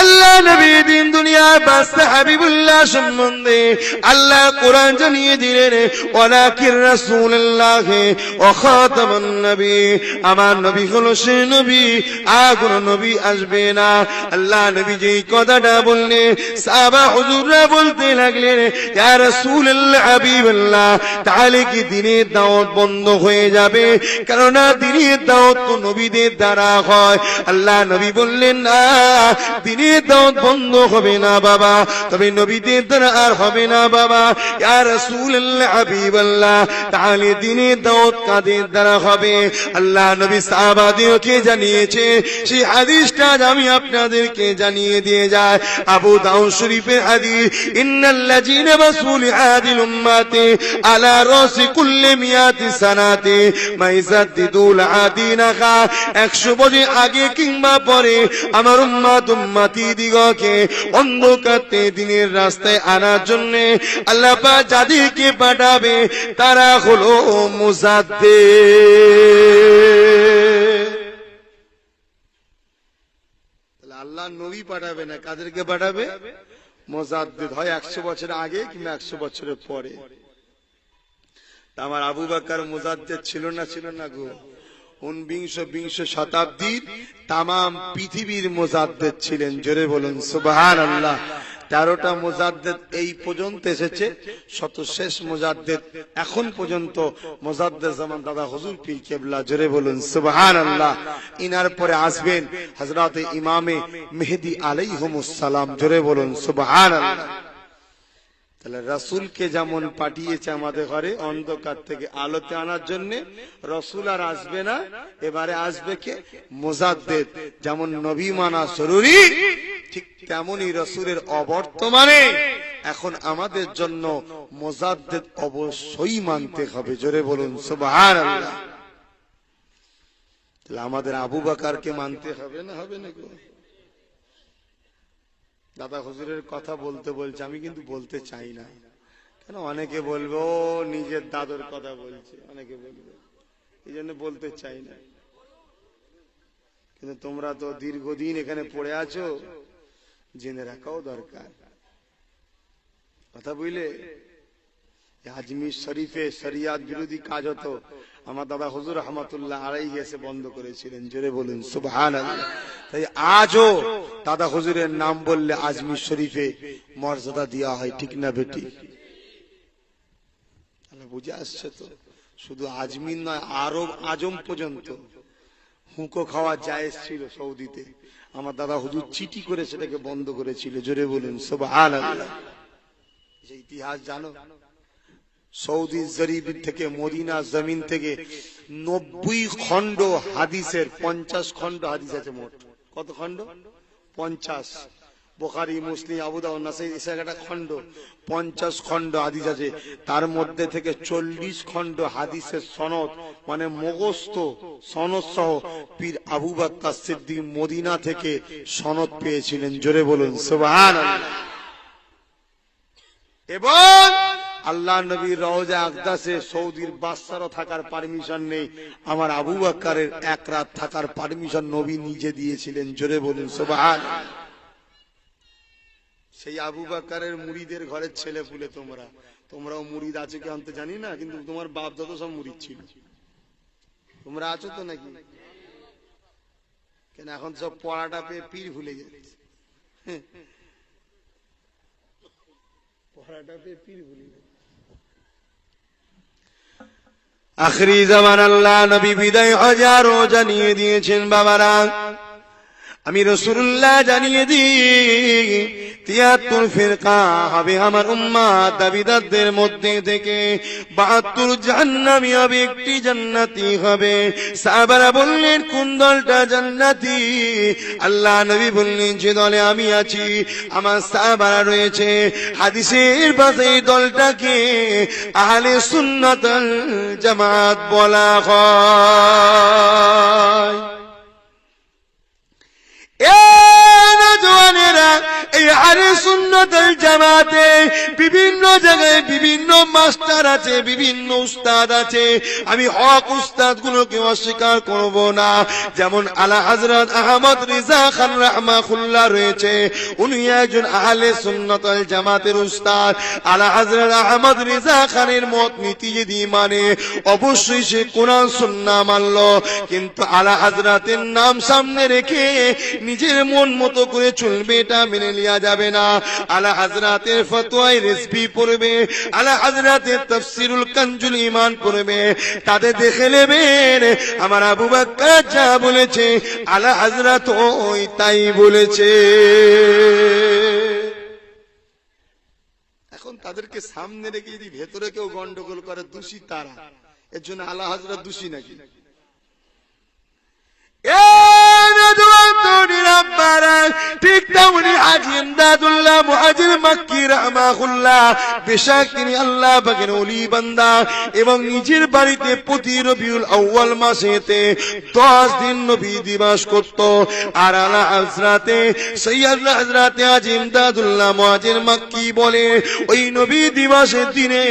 আল্লাহ নবী দিন দুনিয়ার বাদশা হাবিবুল্লাহ সম্বন্ধে আল্লাহ কোরআন জানিয়ে দিলেন, ওয়ালাকির রাসূলুল্লাহ ওয়া খাতামুন নবী, আমার নবী হলো সে নবী, আর কোন নবী আসবে না। আল্লাহ নবী যেই কথাটা বললেন, সাহাবা হুজুররা বলতে লাগলেন, ইয়া রাসূলুল্লাহ, হাবিবাল্লাহ, তাহলে কি দ্বীনের দাওয়াত বন্ধ হয়ে যাবে? কেননা দ্বীনের দাওয়াত তো নবীদের দ্বারা হয়। আল্লাহ নবী বললেন, না, দ্বীনের দাওয়াত বন্ধ হবে না বাবা, তবে নবীদের দ্বারা আর হবে না বাবা। ইয়া রাসূলুল্লাহ, হাবিবাল্লাহ, তাহলে দ্বীনের দাওয়াত কাদের দ্বারা হবে? আল্লাহ নবী সাহাবাদেরকে জানিয়েছে, সেই হাদিসটা আমি আপনাদেরকে জানিয়ে দিয়ে যায়। আবু দাউদ শরীফের হাদিস, ইন্নাল্লাযীনা মাসুল আদিল উম্মাতি আলা রাসি কুল্লি মিয়াতি সানাতি মাইজাদ্দিদুল আদিনাহা, 100 বছর আগে কিংবা পরে আমার উম্মতি দিগকে অন্ধকারে দ্বীনের রাস্তায় আনার জন্য আল্লাহ পাক যাদেরকে পাঠাবে তারা হলো মুজাদ্দিদ। আল্লাহ নবী পাঠাবে না, কাদেরকে পাঠাবে? মুজাদ্দিদ। হয় 100 বছর আগে কিংবা 100 বছরের পরে। আমার আবু বকর মুজাদ্দিদ ছিল না গো? 19 শতাব্দীর তামাম পৃথিবীর মুজাদ্দিদ ছিলেন। জোরে বলুন সুবহানাল্লাহ। 13টা মুজাদ্দিদ এই পর্যন্ত এসেছে, সর্বশেষ মুজাদ্দিদ এখন পর্যন্ত মুজাদ্দিদ জামান দাদা হুজুর পীর কেবলা। জোরে বলুন সুবহানাল্লাহ। ইনার পরে আসবেন হযরত ইমামে মেহেদী আলাইহিমুস সালাম। জোরে বলুন সুবহানাল্লাহ। তাহলে রাসূলকে যেমন পাঠিয়েছে আমাদের ঘরে অন্ধকার থেকে আলোতে আনার জন্য, রাসূল আর আসবে না, এবারে আসবে কে? মুজাদ্দিদ। যেমন নবী মানা জরুরি, ঠিক তেমনি রাসূলের অবর্তমানে এখন আমাদের জন্য মুজাদ্দিদ অবশ্যই মানতে হবে। জোরে বলুন সুবহানাল্লাহ। তাহলে আমাদের আবু বকরকে মানতে হবে না? হবে না গো? দাদা হুজুরের কথা বলতে বলছে, আমি কিন্তু বলতে চাই না। কেন? অনেকে বলবো নিজের দাদুর কথা বলছে, অনেকে বলবে, এই জন্য বলতে চাই না। কিন্তু তোমরা তো দীর্ঘদিন এখানে পড়ে আছো, জেনে রাখাও দরকার। কথা বুঝলে? আজমির শরীফে শরিয়াত বিরোধী কাজ হতো, আমার দাদা হুজুর রহমাতুল্লাহ আলাইহি এসে বন্ধ করেছিলেন। জোরে বলুন সুবহানাল্লাহ। তাই আজও দাদা হুজুরের নাম বললে আজমির শরীফে মর্যাদা দেওয়া হয়। ঠিক না বেটি? তাহলে বুঝে আসছে তো? শুধু আজমির নয়, আরব আজম পর্যন্ত হুঁকো খাওয়া জায়েজ ছিল সৌদিতে। আমার দাদা হুজুর চিঠি করে সেটাকে বন্ধ করেছিল। জোরে বলুন সুবহানাল্লাহ। যে ইতিহাস জানো, সৌদি জরিব থেকে, মদিনা জমিন থেকে 90 খণ্ড হাদিসের 50 খণ্ড হাদিস আছে মোট। কত খণ্ড? 50। বুখারী, মুসলিম, আবু দাউদ, নাসাই, ইসা একটা খণ্ড, 50 খণ্ড হাদিস আছে। তার মধ্যে থেকে 40 খণ্ড হাদিসের সনদ মানে মুখস্থ সনদ সহ পীর আবু বকর সিদ্দিক মদিনা থেকে সনদ পেয়েছিলেন। জোরে বলুন সুবহানাল্লাহ। এবং আল্লাহ নবীর রওজা আকদাসে সৌদির বাদশারও থাকার পারমিশন নেই, আমার আবু বকরের এক রাত থাকার পারমিশন নবী নিজে দিয়েছিলেন। জোরে বলুন সুবহানাল্লাহ। সেই আবু বকরের মুরিদের ঘরের ছেলে পুলে তোমরাও মুরিদ আছে কি আমি তো জানি না, কিন্তু তোমার বাপ যত সব মুরিদ ছিল। তোমরা আছো তো নাকি? কেন এখন সব পড়াটা পেয়ে পীর ভুলে যাচ্ছে, পড়াটা পেয়ে পীর ভুলে যাচ্ছে। আখরি জামান আল্লাহ নবী বিদায় হাজারও জানিয়ে দিয়েছেন বাবারা, আমি রাসূলুল্লাহ জানিয়ে দিই ৭৩ ফিরকা হবে আমার উম্মত দাবিদারদের মধ্যে থেকে, ৭২ জাহান্নামী হবে, একটি জান্নাতি হবে। সাহাবারা বললেন কোন দলটা জান্নাতি? আল্লাহ নবী বললেন যে দলে আমি আছি, আমার সাহাবারা রয়েছে। হাদিসের পাশে এই দলটাকে আহলে সুন্নাত ওয়াল জামাত বলা হয়। এই আহলে সুন্নাত ওয়াল জামাতে বিভিন্ন জায়গায় বিভিন্ন মাস্টার আছে, বিভিন্ন উস্তাদ আছে। আমি হক উস্তাদ গুলোকে অস্বীকার করব না। যেমন আলা হযরত আহমদ রিজা খান রাহমাহুল্লাহ রয়েছে, উনি একজন আহলে সুন্নাত ওয়াল জামাতের উস্তাদ। আলা হযরত আহমদ রিজা খানের মত নীতি যদি মানে অবশ্যই সে কোরআন সুন্নাহ মানল, কিন্তু আলা হযরতের নাম সামনে রেখে নিজের মন মতো করে চলবে এটা মেনে নেওয়া যাবে না। আলা হযরতের ফতোয়ায় রেসিপি পড়বে, আলা হযরতের তাফসীরুল কানজুল ঈমান পড়বে, তাতে দেখে নেবেন আমার আবু বকর যা বলেছে আলা হযরত ওই তাই বলেছে। এখন তাদেরকে সামনে রেখে যদি ভেতরে কেউ গন্ডগোল করে দোষী তারা, এর জন্য আলা হযরত দোষী নাকি? ঠিক তেমনি হাজী ইমদাদুল্লাহ মুহাজির মক্কি রাহমাহুল্লাহ, বেশক তিনি আল্লাহ পাকের ওলি বান্দা এবং নিজের বাড়িতে প্রতি রবিউল আউয়াল মাসেতে 10 দিন নবী দিবস করত। আর আলা হযরতে সৈয়দ হযরতে হাজী ইমদাদুল্লাহ মুহাজির মক্কি বলে, ওই নবী দিবসের দিনে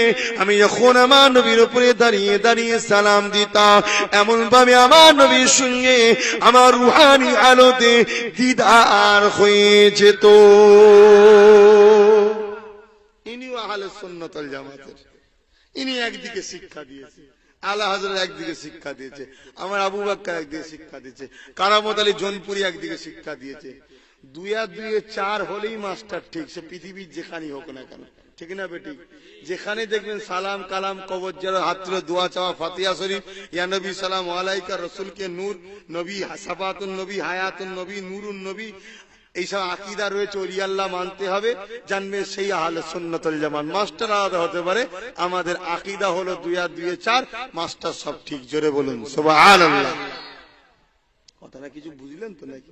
আমি যখন আমার নবীর উপরে দাঁড়িয়ে দাঁড়িয়ে সালাম দিতাম, এমন ভাবে আমার নবীর সঙ্গে আমার রুহানি আলোতে দিদার হয়ে যেত। ইনিও আহলে সুন্নাত ওয়াল জামাতের, ইনি একদিকে শিক্ষা দিয়েছে, আলা হযরত একদিকে শিক্ষা দিয়েছে, আমার আবু বকর একদিকে শিক্ষা দিয়েছে, কারামত আলী জোনপুরি একদিকে শিক্ষা দিয়েছে। 2 আর 2 4 হলেই মাস্টার ঠিক, সে পৃথিবীর যেখানেই হোক না কেন, ঠিক না বেটি? যেখানে দেখবেন সালাম কালাম কবর যারা হাত তুলে দোয়া চাওয়া, ফাতিহা শরীফ, ইয়া নবী সালাম আলাইকা, রাসূলকে নূর, নবী সাফাতুন নবী, হায়াতুন নবী, নূরুন নবী, এইসব আকীদা রয়েছে, ওলি আল্লাহ মানতে হবে, জানবে সেই আহলে সুন্নাত ওয়াল জামাত। মাস্টার আলাদা হতে পারে, আমাদের আকীদা হলো 2 আর 2 4, মাস্টার সব ঠিক। জোরে বলুন সুবহানাল্লাহ। কথাটা কিছু বুঝলেন তো নাকি?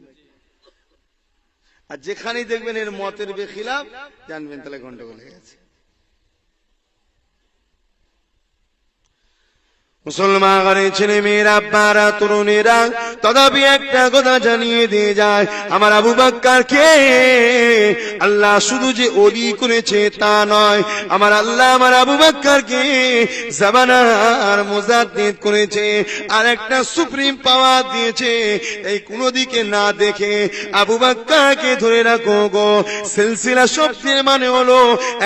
আর যেখানেই দেখবেন এর মতের বেখিলাফ, জানবেন তাহলে গন্ডগোল হয়ে গেছে। মুসলমান ঘরে ছেলে মেয়েরা, আব্বারা, তরুণেরা, তথাপি একটা কথা জানিয়ে দিয়ে যায়, আমার আবু বকরকে আল্লাহ শুধু যে ওলি করেছে তা নয়, আমার আল্লাহ আমার আবু বকরকে জামানার মুজাদ্দিদ করেছে, আর একটা সুপ্রিম পাওয়ার দিয়েছে। এই কোনো দিকে না দেখে আবু বকরকে ধরে রাখো গো। সিলসিলা শব্দের মানে হলো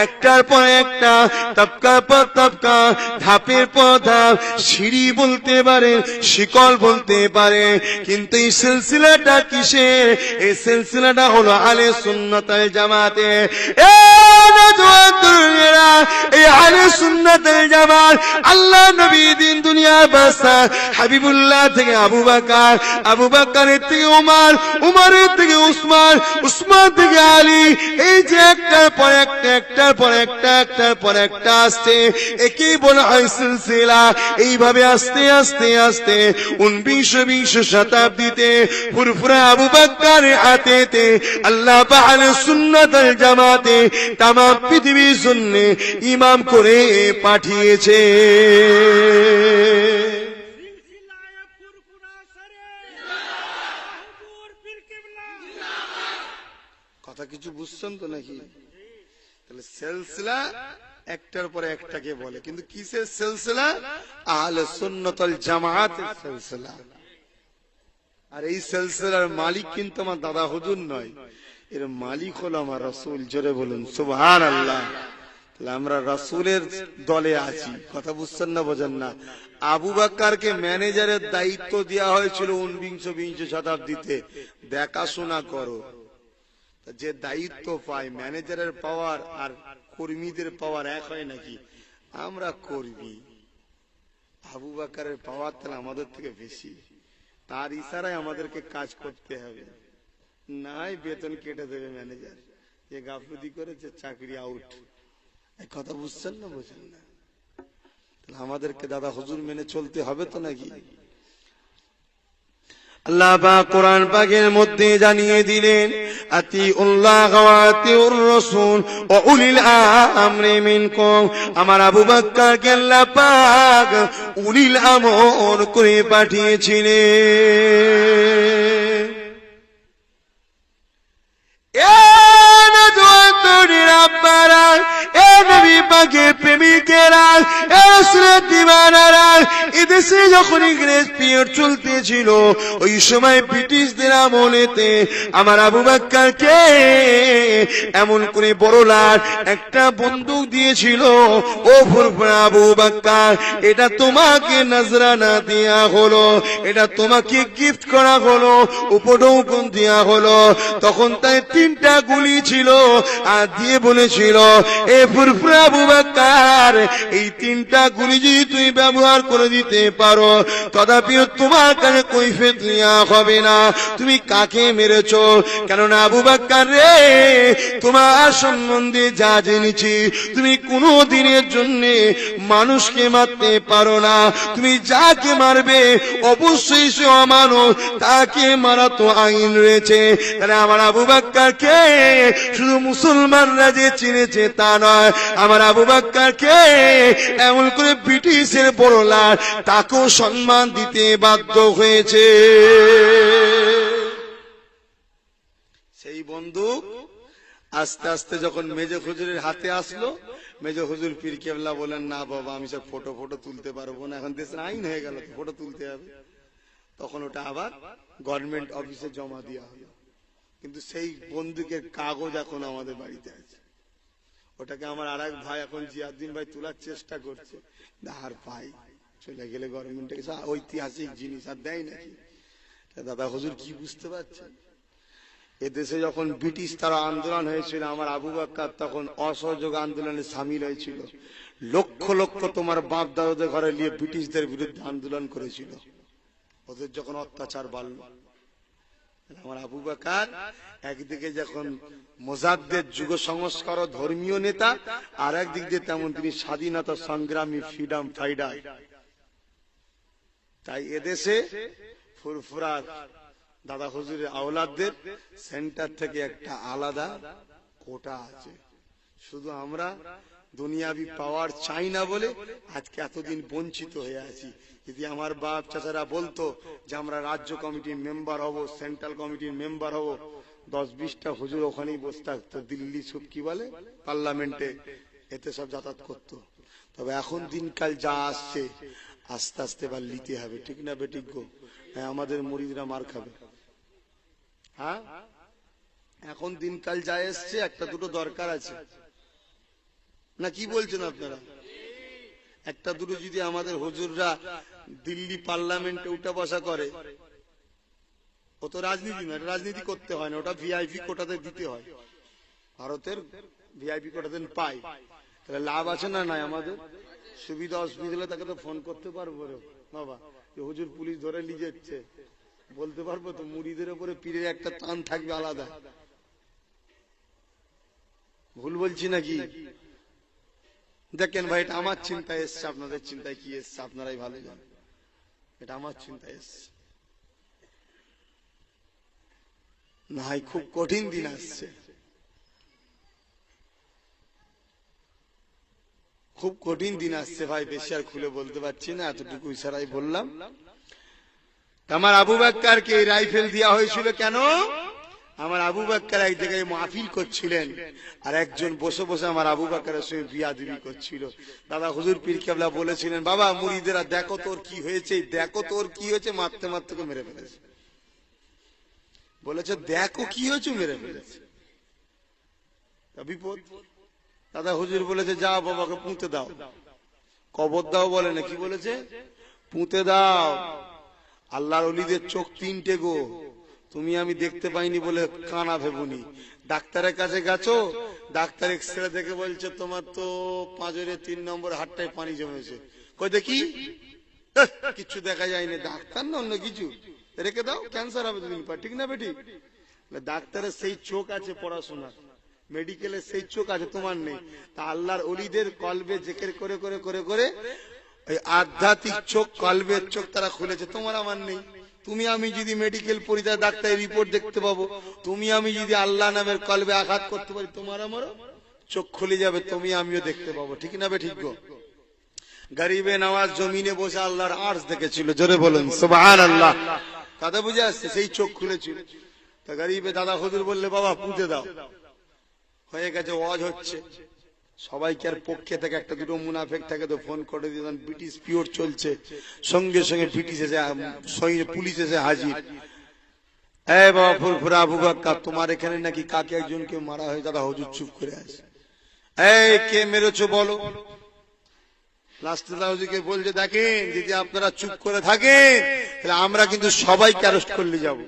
একটার পর একটা, তবকা পর তবকা, ধাপের পর ধাপ, সিঁড়ি বলতে পারে, শিকল বলতে পারে, কিন্তু এই সিলসিলাটা কিসের? এই সিলসিলাটা হলো আহলে সুন্নাত ওয়াল জামাতে। আল্লাহ নবী দিন দুনিয়ার বাদশা হাবিবুল্লাহ থেকে আবু বকর, আবু বকরের থেকে উমর, উমরের থেকে উসমান, উসমান থেকে আলী, এই যে একটার পর একটা, একটার পর একটা, একটার পর একটা আসছে, একই বলা হয় সিলসিলা। এইভাবে আস্তে আস্তে আস্তে 19 শতাব্দীতে ফুরফুরা আবু বকরের হাতেতে আল্লাহ পাক সুন্নাত ওয়াল জামাতে তাম পৃথিবীর জন্য ইমাম করে পাঠিয়েছে। কথা কিছু বুঝছেন তো নাকি? তাহলে সিলসিলা একটার পরে একটাকে বলে, কিন্তু কিসের সিলসিলা? আহলে সুন্নাত ওয়াল জামাতের সিলসিলা। আর এই সিলসিলার মালিক কিন্তু আমার দাদা হুজুর নয়, এর মালিক হলো আমার রাসূল। জোরে বলুন সুবহানাল্লাহ। তাহলে আমরা রাসূলের দলে আছি। কথা বুঝছেন না, বোঝেন না? আবু বকরকে ম্যানেজারের দায়িত্ব দেওয়া হয়েছিল 19 শতাব্দীতে, দেখাশোনা করো। যে দায়িত্ব পায়, ম্যানেজারের পাওয়ার আর কর্মীদের পাওয়ার এক হয় নাকি? আমরা কর্মী, আবু বকরের পাওয়ার তাহলে আমাদের থেকে বেশি। তার ইশারায় আমাদেরকে কাজ করতে হবে, নাই বেতন কেটে দেবে ম্যানেজার। যে গাফলতি করেছে চাকরি আউট। এই কথা বুঝছেন না, বোঝেন না? তাহলে আমাদেরকে দাদা হুজুর মেনে চলতে হবে তো নাকি? আল্লাহ পাক কোরআন পাকের মধ্যে জানিয়ে দিলেন, আতিউল্লাহ ওয়া আতিউর রাসূল ওয়া উলিল আমরি মিনকুম। আমার আবু বকরকে আল্লাহ পাক উলিল আমর করে পাঠিয়েছিলেন। প্রেমিকেরা, এদেশে যখন ইংরেজ পিরিয়ড চলতেছিল, ওই সময় ব্রিটিশদের আমলেতে আমার আবু বকরকে এমন করে বড় লাট একটা বন্দুক দিয়েছিল। ও ফুরফুরা আবু বকর, এটা তোমাকে নজরানা দেয়া হলো, এটা তোমাকে গিফট করা হলো, উপঢৌকন দেয়া হলো। তখন তাই 3টা গুলি ছিল, আর দিয়ে বলেছিল, এ ফুরফুরা আবু বকর, এই 3টা গুলি যদি তুমি ব্যবহার করে দিতে পারো, তথাপি তোমার কাছে কৈফিয়ত নেওয়া হবে না তুমি কাকে মেরেছো। কেননা আবু বকর রে, তোমার সম্বন্ধে যা জেনেছি, তুমি কোনো দিনের জন্য মানুষকে মারতে পারো না। তুমি যাকে মারবে অবশ্যই সে অমানুষ, তাকে মারা তো আইন রয়েছে। তাহলে আমার আবু বকরকে শুধু মুসলমানরা যে চিনেছে তা নয়, আমার আবু বকরকে এমন করে ব্রিটিশের বড় লাট তাকেও সম্মান দিতে বাধ্য হয়েছে। সেই বন্দুক আস্তে আস্তে যখন মেজর হুজুরের হাতে আসলো, মেজর হুজুর পীর কেবলা বলেন, না বাবা, আমি সব ফটো তুলতে পারবো না, এখন দেশের আইন হয়ে গেল ফটো তুলতে হবে। তখন ওটা আবার গভর্নমেন্ট অফিসে জমা দেওয়া হলো। কিন্তু সেই বন্দুকের কাগজ এখন আমাদের বাড়িতে আছে। ওটাকে আমার আর এক ভাই, এখন জিয়াউদ্দিন ভাই, তোলার চেষ্টা করছে, আর ভাই চলে গেলে গভর্নমেন্টের কাছে ঐতিহাসিক জিনিস আর দেয় নাকি? দাদা হুজুর কি বুঝতে পারছেন? এদেশে যখন ব্রিটিশ তারা আন্দোলন হয়েছিল, আমার আবু বকর তখন অসহযোগ আন্দোলনে সামিল হয়েছিল। লক্ষ লক্ষ তোমার বাপ দাদাদের ঘরে নিয়ে ব্রিটিশদের বিরুদ্ধে আন্দোলন করেছিল। ওদের যখন অত্যাচার বাড়ল, আমার আবু বকর একদিকে যখন মোজাদ্দেদ যুগ সংস্কার ধর্মীয় নেতা, আর একদিক দিয়ে তেমন তিনি স্বাধীনতা সংগ্রামী, ফ্রিডম ফাইটার। তাই এদেশে ফুরফুরার দাদা হুজুরের আওলাদদের সেন্টার থেকে একটা আলাদা কোটা আছে। শুধু আমরা দুনিয়াবি পাওয়ার চাই না বলে আজকে এতদিন বঞ্চিত হয়ে আছি। যদি আমার বাপ চাচারা বলতো যে আমরা রাজ্য কমিটির মেম্বার হব, সেন্ট্রাল কমিটির মেম্বার হব, 10-20টা হুজুর ওখানেই বসে থাকতো, দিল্লি সব কি বলে পার্লামেন্টে, এতে সব যাতায়াত করতো। তবে এখন দিনকাল যা আসছে, আস্তে আস্তে এবার নিতে হবে, ঠিক না বেঠিক গো? হ্যাঁ, আমাদের মুরিদরা মার খাবে। হ্যাঁ, এখন দিনকাল যা এসছে, একটা দুটো দরকার আছে না, কি বলছেন আপনারা? একটা দুটো যদি আমাদের হুজুররা দিল্লি পার্লামেন্টে উঠা বসা করে, ও তো রাজনীতি না, রাজনীতি করতে হয় না, ওটা ভিআইপি কোটাতে দিতে হয়। ভারতের ভিআইপি কোটা দিন পাই, তাহলে লাভ আছে না নাই? আমাদের সুবিধা অসুবিধা হলে তাকে তো ফোন করতে পারবো রে বাবা, যে হুজুর পুলিশ ধরে নিয়ে যাচ্ছে, বলতে পারবো তো? মুড়িদের উপরে পীরের একটা টান থাকবে আলাদা। ভুল বলছি নাকি? দেখেন ভাই, এটা আমার চিন্তায় এসছে, আপনাদের চিন্তায় কি এসছে আপনারাই ভালো জানেন। এটা আমার চিন্তায় এসছে। না, খুব কঠিন দিন আসছে, খুব কঠিন দিন আসছে ভাই। বেশি আর খুলে বলতে পারছি না, এতটুকু ইশারাই বললাম। আমার আবু বকরকে রাইফেল দেওয়া হয়েছিল কেন? আমার আবু বকর এক জায়গায় মাহফিল করছিলেন, আর একজন বসে বসে আমার আবু বকরের সঙ্গে বিয়াদবি করছিল। দাদা হুজুর পীর কেবলা বলেছিলেন, বাবা মুরিদেরা দেখো তোর কি হয়েছে, দেখো তোর কি হয়েছে, মারতে মারতে মেরে ফেলেছে। বলেছে দেখো কি হয়েছে, মেরে ফেলেছে, বিপদ। দাদা হুজুর বলেছে যাও বাবাকে পুঁতে দাও, কবর দাও বলে না, কি বলেছে? পুঁতে দাও। আল্লাহর ওলিদের চোখ তিনটে গো, তুমি আমি দেখতে পাইনি বলে কানা ভেবুনি। ডাক্তারের কাছে গেছো, ডাক্তার এক্সরে দেখে বলছে তোমার তো পাঁজরে 3 নম্বর হাড়টায় পানি জমেছে। কই দেখি, কিছু দেখা যায়নি। ডাক্তার না অন্য কিছু, রেখে দাও, ক্যান্সার হবে দুদিন পর, ঠিক না বেটি? ডাক্তারের সেই চোখ আছে পড়াশোনা, মেডিকেলের সেই চোখ আছে, তোমার নেই। তা আল্লাহর ওলিদের কলবে জিকির করে করে করে করে ওই আধ্যাত্মিক চোখ, কলবের চোখ তারা খুলেছে, তোমার আমার নেই। তুমি আমি যদি মেডিকেল পড়ি, তার ডাক্তারের রিপোর্ট দেখতে পাবো। তুমি আমি যদি আল্লাহ নামের কলবে আঘাত করতে পারি, তোমার আমারও চোখ খুলে যাবে, তুমি আমিও দেখতে পাবো, ঠিক না বে? ঠিক গো। গরিবে নওয়াজ জমিনে বসে আল্লাহর আরশ দেখেছিল, জোরে বলেন সুবহানাল্লাহ। কথা বুঝে আসছে? সেই চোখ খুলেছিল। তা গরিবে দাদা হুজুর বললে বাবা পুঁতে দাও, হয়ে গেছে, ওয়াজ হচ্ছে। সবাইকে আর পক্ষে থেকে একটা দুটো মুনাফেক থাকে তো ফোন করে দিলাম, ব্রিটিশ পিওর চলছে, সঙ্গে সঙ্গে ব্রিটিশ এসে, পুলিশ এসে হাজির। এই বাবা ফুরফুরা আবু বকর, তোমার এখানে নাকি কাকে একজনকে মারা হয়। দাদা হুজুর চুপ করে আছে। এই কে মেরেছো বলো। লাস্টে দাদা হুজুরকে বলছে দেখেন যদি আপনারা চুপ করে থাকেন তাহলে আমরা কিন্তু সবাইকে অ্যারেস্ট করলে যাবো।